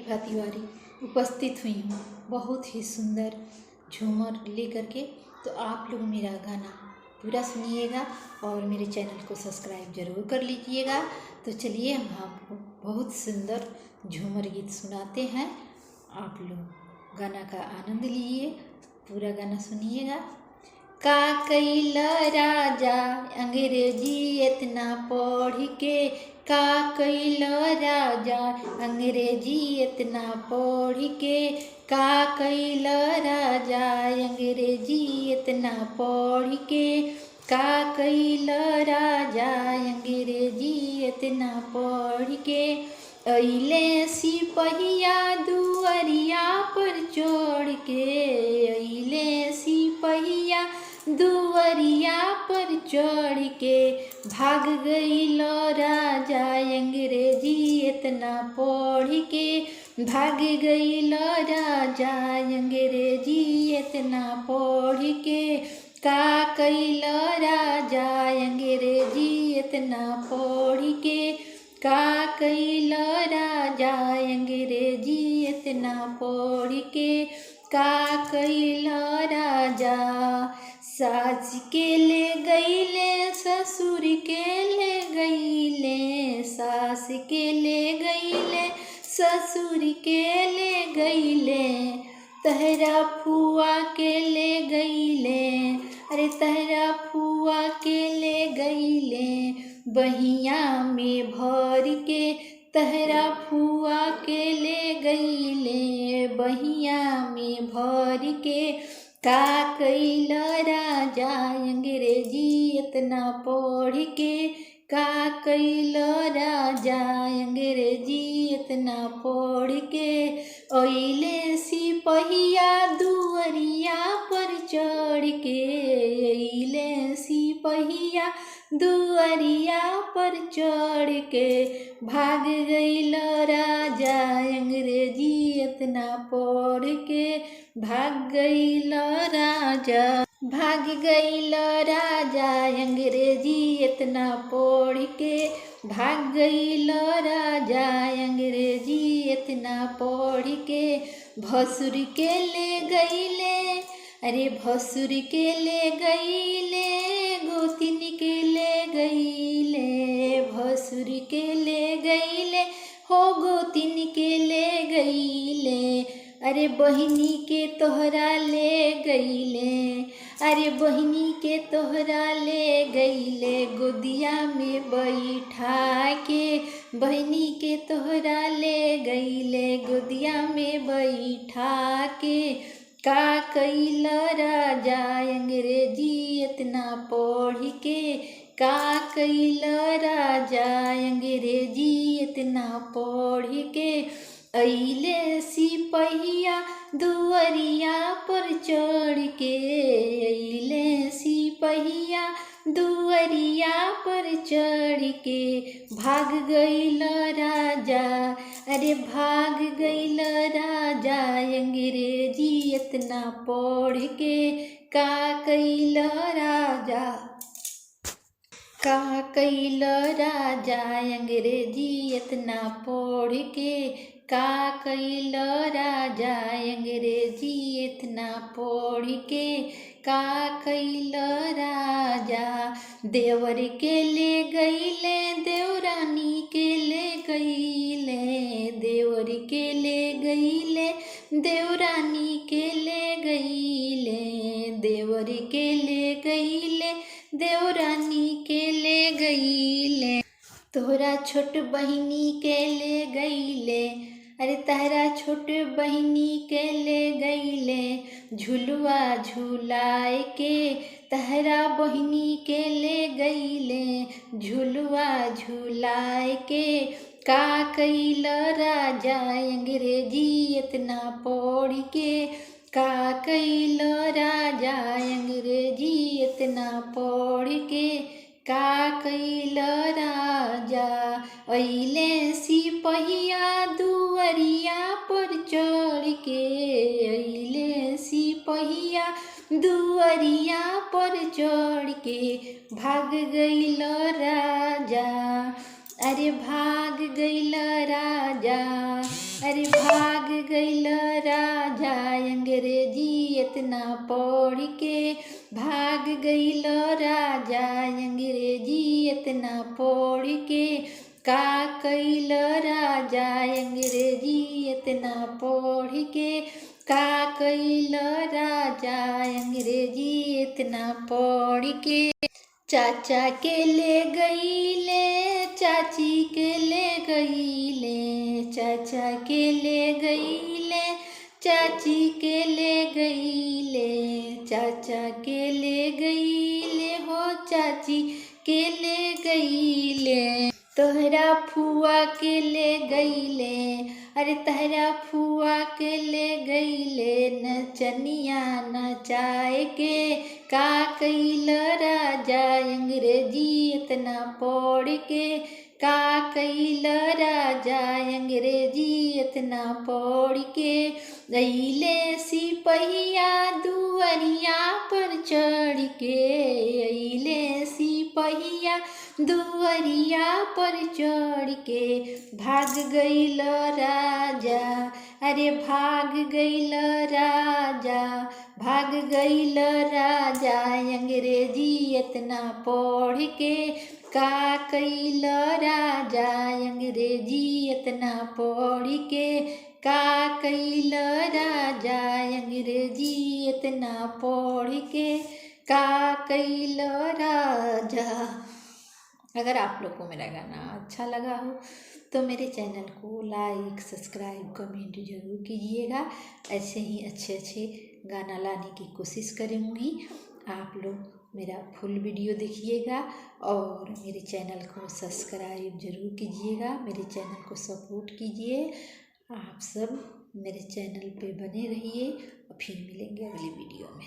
प्रतिभा तिवारी उपस्थित हुई हूँ बहुत ही सुंदर झूमर लेकर के। तो आप लोग मेरा गाना पूरा सुनिएगा और मेरे चैनल को सब्सक्राइब जरूर कर लीजिएगा। तो चलिए हम आपको बहुत सुंदर झूमर गीत सुनाते हैं। आप लोग गाना का आनंद लीजिए, पूरा गाना सुनिएगा। का कैला राजा अंग्रेजी इतना पढ़ के, का कैला राजा अंग्रेजी इतना पढ़ के, का कैला राजा अंग्रेजी इतना पढ़ के, का कैला राजा अंग्रेजी इतना पढ़ के। अइले सिपहिया दुआरिया पर चढ़ के, अइले सिपहिया दुआरिया पर चढ़ के, भाग गइल राजा अंग्रेजी इतना पढ़ के, भाग गइल राजा अंग्रेजी इतना पढ़ के। का कैल राजा अंग्रेजी इतना पढ़ के, का कैल राजा अंग्रेजी इतना पढ़ के, का कैल राजा। सास के ले गईले ससुर के ले गईले, सास के ले गईले ससुर के ले गईले, तहरा फुआ के ले गईले, अरे तहरा फुआ के ले गईले, बहिया में भर के तहरा फुआ के ले गईले, बहिया में भर के। का कैल राजा अंग्रेजी इतना पढ़ के, का कैल राजा अंग्रेजी इतना पढ़ के। अइले सिपहिया दुआरिया पर चढ़ के, अइले सिपहिया दुआरिया पर चढ़ के, भाग गइल राजा अंग्रेजी इतना पढ़ के, भाग गइल राजा, भाग गइल राजा अंग्रेजी इतना पढ़ के, भाग गइल राजा अंग्रेजी इतना पढ़ के। भसुर के ले गइले, अरे भसुर के ले गइले, गोतिन के ले गइले, भसुर के ले गइले, हो गोतिन के ले गइले, अरे बहिनी के तोहरा ले गइले, अरे बहिनी के तोहरा ले गइले, गोदिया में बैठा के, बहिनी के तोहरा ले गइले, गोदिया में बैठा के। का कैल राजा अंग्रेजी इतना पढ़ के, का कैल राजा अंग्रेजी इतना पढ़ के। अइले सिपहिया दुआरिया पर चढ़ के, अइले सिपहिया दुआरिया पर चढ़ के, भाग गइल राजा, अरे भाग गइल राजा अंग्रेजी इतना पढ़ के। का कैल राजा, का कैल राजा अंग्रेजी इतना पढ़ के, का कैल राजा अंग्रेजी इतना पढ़ के, का कैल राजा। देवर के ले गईले, देवरानी के ले गईले, देवर के ले गईले, देवरानी के ले गईले, देवर के ले गईले, देवरानी के ले गईले, तोहरा छोट बहिनी के ले गईले, अरे तहरा छोट बहिनी के ले गईले, झुलुआ झुलाए के, तहरा बहिनी के ले गईले, झुलुआ झुलाए के। का कैल राजा अंग्रेजी इतना पढ़ के, का कैल राजा अंग्रेजी इतना पढ़ के, का कैल राजा। अइले सिपहिया दुआरिया पर चढ़ के, अइले सिपहिया दुआरिया पर चढ़ के, भाग गइल राजा, अरे भाग गइल राजा, अरे भाग गईल राजा अंग्रेजी इतना पढ़ के, भाग गईल राजा अंग्रेजी इतना पढ़ के, का कईल राजा अंग्रेजी इतना पढ़ के, का कईल राजा अंग्रेजी इतना पढ़ के। चाचा के ले गईले, चाची के ले गईले, चाचा के ले गईले, चाची के ले गईले, चाचा के ले गईले हो चाची के ले गईले। तोहरा फुआ के ले गईले, अरे तहरा फुआ के ले गईले, नचनिया नचाए के, का कईल राजा अंग्रेजी इतना पढ़ के, का कईल राजा अंग्रेजी इतना पढ़ के। अइले सिपहिया दुअरिया पर चढ़ के, अइले सिपहिया दुअरिया पर चढ़ के, भाग गईल राजा, अरे भाग गईल राजा, भाग गईल राजा अंग्रेजी इतना पढ़ के, का कईल राजा अंग्रेजी इतना पढ़ के, का कईल राजा अंग्रेजी इतना पढ़ के, का कईल राजा। अगर आप लोग को मेरा गाना अच्छा लगा हो तो मेरे चैनल को लाइक सब्सक्राइब कमेंट जरूर कीजिएगा। ऐसे ही अच्छे अच्छे गाना लाने की कोशिश करूँगी। आप लोग मेरा फुल वीडियो देखिएगा और मेरे चैनल को सब्सक्राइब जरूर कीजिएगा, मेरे चैनल को सपोर्ट कीजिए। आप सब मेरे चैनल पे बने रहिए और फिर मिलेंगे अगली वीडियो में।